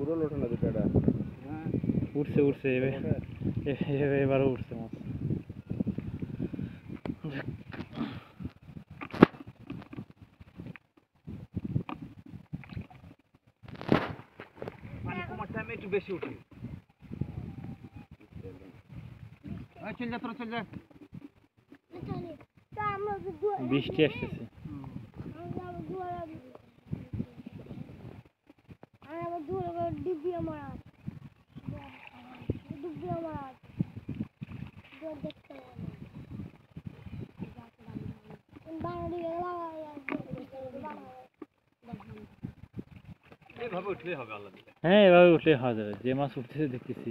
উড়ল ওঠে না দুটাটা। উঠছে উঠছে এবারও উঠছে মাছ। পানি কমার টাইমে একটু বেশি উঠে। চল যা তোরা চল যা। বৃষ্টি আসতেছে। এভাবে উঠলেই হবে আল্লাহ দিলে। হ্যাঁ এভাবে উঠলে হওয়া যাবে, যে মাছ উঠতেছে দেখতেছি।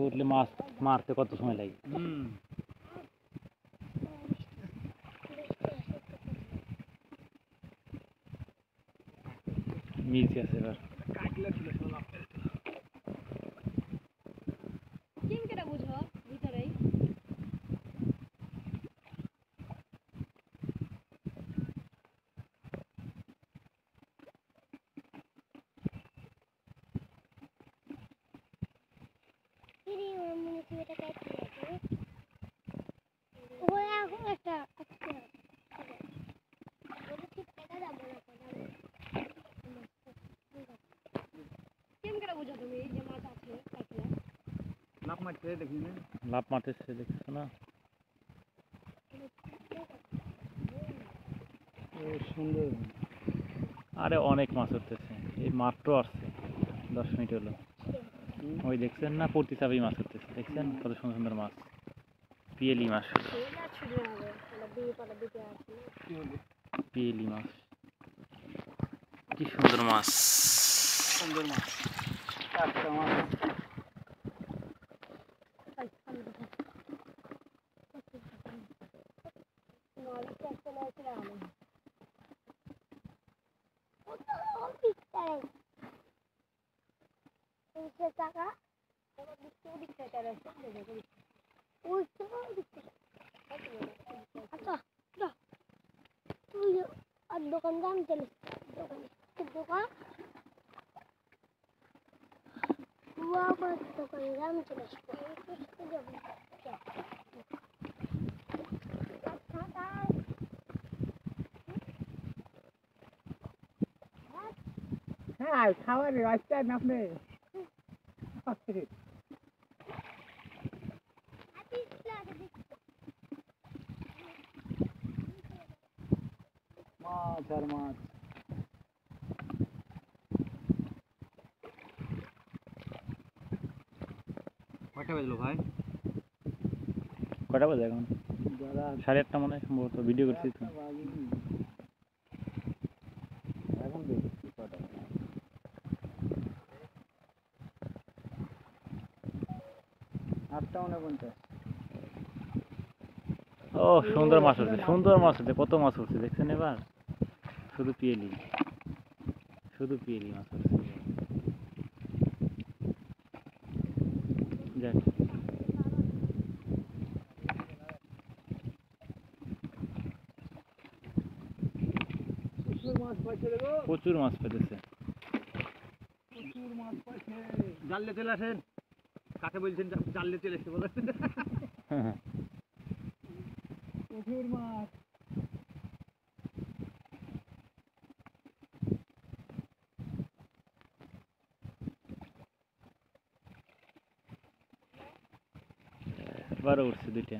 উঠলে মাছ মারতে কত সময় লাগে। মির্চি আছে এবার। লাভ মারতেছে দেখছো না? সুন্দর। আরে অনেক মাছ উঠতেছে, এই মাত্র আসছে 10 মিনিট হলো। ওই দেখছেন না প্রতি চাপেই মাছ উঠতেছে, দেখছেন কত সুন্দর সুন্দর মাছ, পিয়েলি মাছ। পিয়েলি মাছ কি সুন্দর মাছ। সুন্দর মাছ। টাটকা মাছ। দোকান দাম চলে দোকান দোকান দাম চলে হ্যাঁ খাবার আসছেন আপনি। মাছ আর মাছ। কয়টা বাজলো ভাই? কটা বাজে এখন? 8:30 মনে হয় সম্ভবত, ভিডিও করছি তো। এখন দেখছি কটা। 8:49। ও সুন্দর মাছ উঠছে, সুন্দর মাছ উঠছে, কত মাছ উঠছে দেখছেন এবার। শুধু পিয়েলি, শুধু পিয়েলি মাছ উঠছে। যাক প্রচুর মাছ পেতেছে। জানলে চলে আসেন। কাকে বলছেন জানলে চলে এসে বলে? প্রচুর মাছ। এবারও উঠছে 2টা।